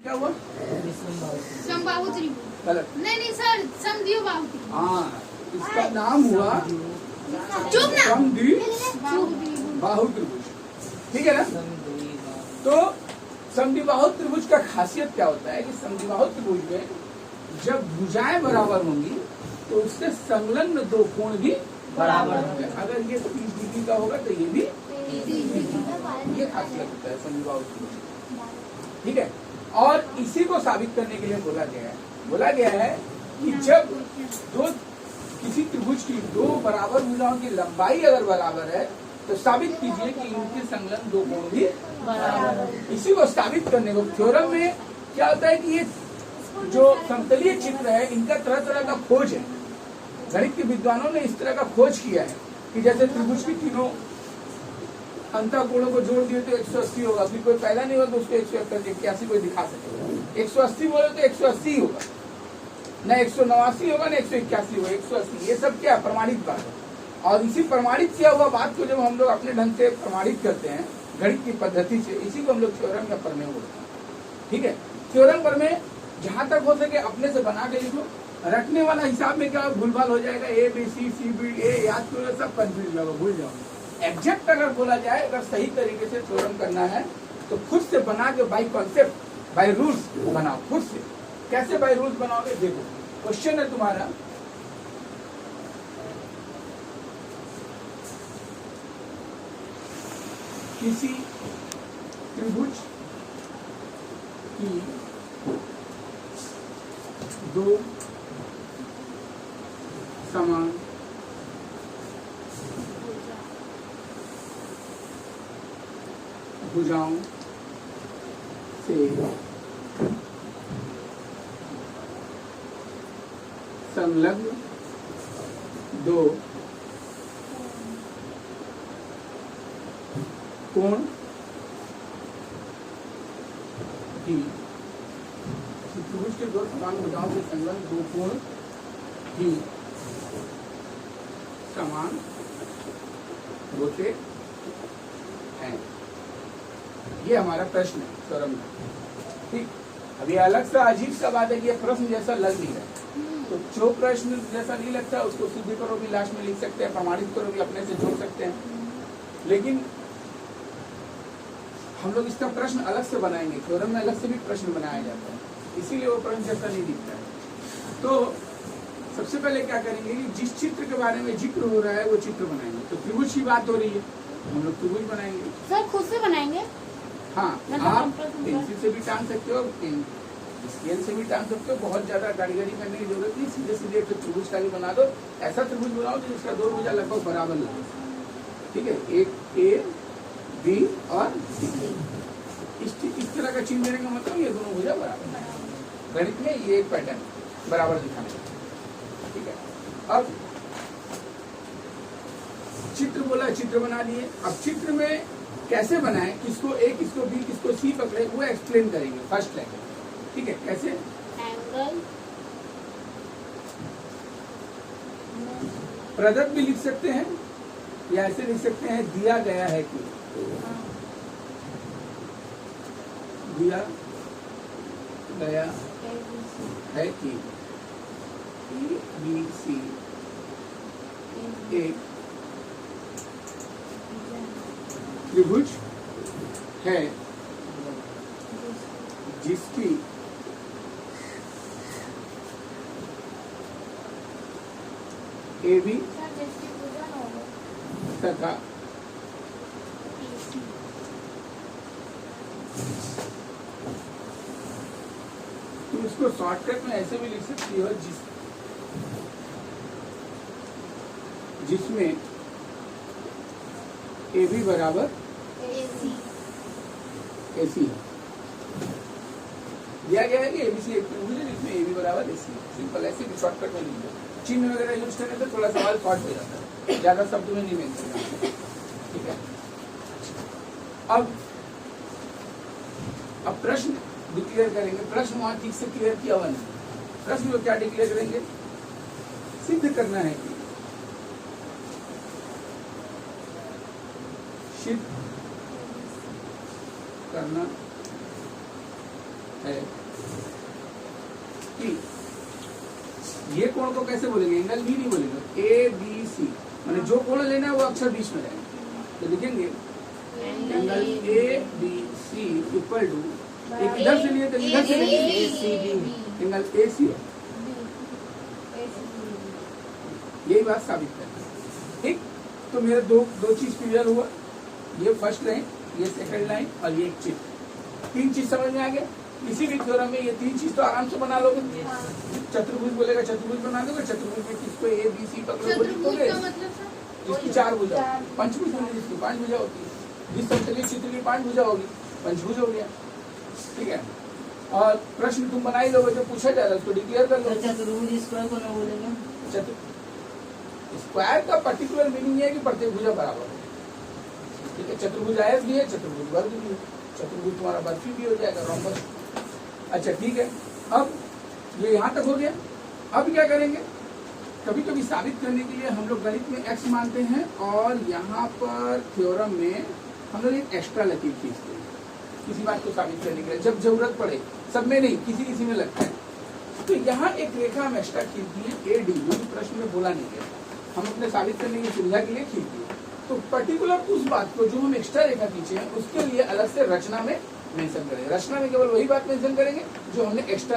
क्या हुआ? समबाहु त्रिभुज। गलत। नहीं सर, समद्विबाहु त्रिभुज। हाँ, इसका नाम हुआ चुप ना। समद्विबाहु त्रिभुज। ठीक है ना? तो समद्विबाहु त्रिभुज का खासियत क्या होता है कि समद्विबाहु त्रिभुज में जब भुजाएं बराबर होंगी तो उससे संलग्न दो कोण भी बराबर होंगे। अगर ये 30 डिग्री का होगा तो ये भी 30 डिग्री का। ये खासियत होता है समद्विबाहु त्रिभुज। ठीक है, और इसी को साबित करने के लिए बोला गया है कि जब दो किसी त्रिभुज की दो बराबर भुजाओं की लंबाई अगर बराबर है तो साबित कीजिए कि इनके संलग्न दो कोण भी बराबर है। इसी को साबित करने को थ्योरम में क्या होता है कि ये जो समतलीय चित्र है इनका तरह तरह का खोज है। गणित के विद्वानों ने इस तरह का खोज किया है कि जैसे त्रिभुज की तीनों अंतःकोणों को जोड़ दिए तो 180 होगा, फिर कोई पैदा नहीं होगा तो उसको 181 कोई दिखा सके। 180 बोले तो 180 होगा, न 189 होगा न 181 होगा, 180। ये सब क्या प्रमाणित बात है। और इसी प्रमाणित किया हुआ बात को जब हम लोग अपने ढंग से प्रमाणित करते हैं गणित की पद्धति से, इसी को हम लोग थ्योरम या प्रमेय बोलते हैं। ठीक है, थ्योरम प्रमेय जहां तक हो सके अपने से बना के लिखो। रटने वाला हिसाब में क्या भूलभाल हो जाएगा, ए बी सी सी बी ए याद करो, सब कंफ्यूज लगो, भूल जाओ। एग्जैक्ट अगर बोला जाए, अगर सही तरीके से थ्योरम करना है तो खुद से बना के बाय कॉन्सेप्ट बाय रूल्स बनाओ खुद से। कैसे बाय रूल्स बनाओगे? देखो, क्वेश्चन है तुम्हारा, किसी त्रिभुज की दो समान भुजाओं से संलग्न दो कोण की त्रिभुज के दो समान भुजाओं से संलग्न दो कोण ही समान होते हैं। ये हमारा प्रश्न है थ्योरम में। ठीक, अब ये अलग सा अजीब सा बात है कि ये प्रश्न जैसा लग नहीं रहा, तो जो प्रश्न जैसा नहीं लगता उसको सिद्ध करो भी, लास्ट में लिख सकते हैं, प्रमाणित करो भी, अपने से जोड़ सकते हैं। लेकिन हम लोग इसका प्रश्न अलग से बनाएंगे, थ्योरम में अलग से भी प्रश्न बनाया जाता है, इसीलिए वो प्रश्न जैसा नहीं दिखता है। तो सबसे पहले क्या करेंगे कि जिस चित्र के बारे में जिक्र हो रहा है वो चित्र बनाएंगे। तो त्रिभुज की बात हो रही है, हम लोग त्रिभुज बनाएंगे। सर खुद से बनाएंगे? हाँ, आप पेंसिल से भी टांग सकते हो, स्केल से भी टांग सकते हो, बहुत ज्यादा गाड़ी करने की जरूरत नहीं, सीधे सीधे एक त्रिभुज का भी बना दो। ऐसा त्रिभुज बनाओ तो जिसका दो भुजा लगभग बराबर लगे। ठीक है, एक ए बी और सी, इस तरह का चिन्ह देने का मतलब ये दोनों भुजा बराबर। गणित में ये एक पैटर्न बराबर दिखाने का। ठीक है, अब चित्र बोला, चित्र बना लिए। अब चित्र में कैसे बनाएं, किसको ए किसको बी किसको सी पकड़े, वो एक्सप्लेन करेंगे फर्स्ट लेक्चर। ठीक है, कैसे? एंगल प्रदत्त भी लिख सकते हैं या ऐसे लिख सकते हैं दिया गया है कि, दिया गया है कि ए बी सी एक त्रिभुज है जिसकी ए बी तथा तुम इसको शॉर्टकट में ऐसे भी लिख सकती हो, जिसमें ए बी बराबर एसी दिया गया है कि एबीसी एक त्रिभुज है जिसमें ए बी बराबर एसी। सिंपल ऐसे भी शॉर्टकट में लिख दो। चिन्ह वगैरह यूज करने से थोड़ा सवाल शॉर्ट हो जाता है, ज्यादा शब्द में नहीं मेंशन करना। ठीक है, अब प्रश्न डिक्लेयर करेंगे। प्रश्न वहां ठीक से क्लियर किया हुआ नहीं। प्रश्न को क्या डिक्लेयर करेंगे? सिद्ध करना है कि सिद्ध करना है कि ये कोण को कैसे बोलेंगे, एंगल बी नहीं बोलेंगे, ए बी सी, मैंने जो कोण लेना है वो अक्षर बीच में रहेगा। तो लिखेंगे angle A B C equal to, एक इधर से लिए तो इधर से एंगल ए सी, यही बात साबित करना। ठीक, तो मेरे दो चीज क्लियर हुआ, ये फर्स्ट लाइन, ये सेकंड लाइन और ये एक चित्र, 3 चीज समझ में आ गया। किसी भी थ्योरम में ये 3 चीज तो आराम से बना लोगे। चतुर्भुज बोलेगा चतुर्भुज बना दोगे, चतुर्भुज में किसको ए बी सी पकड़ोगे, जिसकी 4 भुजा, पंचभुज होगी जिसकी 5 भुजा होती है, जिस समतलीय चित्र की 5 भुजा होगी पंचभुज हो गया। ठीक है, और प्रश्न तुम बना ही लोगे, जो पूछा जा रहा है उसको डिक्लेयर कर लो। चतुर्भुज स्क्वायर को ना बोलेंगे, स्क्वायर का पर्टिकुलर मीनिंग है कि प्रत्येक भुजा बराबर है। ठीक है, चतुर्भुज आयत भी है, चतुर्भुज वर्ग भी है, चतुर्भुज तुम्हारा बर्फी भी हो जाएगा, रोम्बस। अच्छा ठीक है, अब ये यहाँ तक हो गया। अब क्या करेंगे, कभी कभी साबित करने के लिए हम लोग गणित में x मानते हैं और यहाँ पर थ्योरम में हम लोग एक एक्स्ट्रा लकीर खींचते हैं किसी बात को साबित करने के लिए, जब जरूरत पड़े। सब में नहीं, किसी किसी में लगता है। तो यहाँ एक रेखा हम एक्स्ट्रा खींच दिए ए डी, जो प्रश्न में बोला नहीं गया, हम अपने साबित करने की सुविधा के लिए खींच दिए। तो पर्टिकुलर उस बात को जो हम एक्स्ट्रा रेखा खींचे हैं उसके लिए अलग से रचना में मेंशन करेंगे। रचना में केवल वही बात मेंशन करेंगे जो हमने एक्स्ट्रा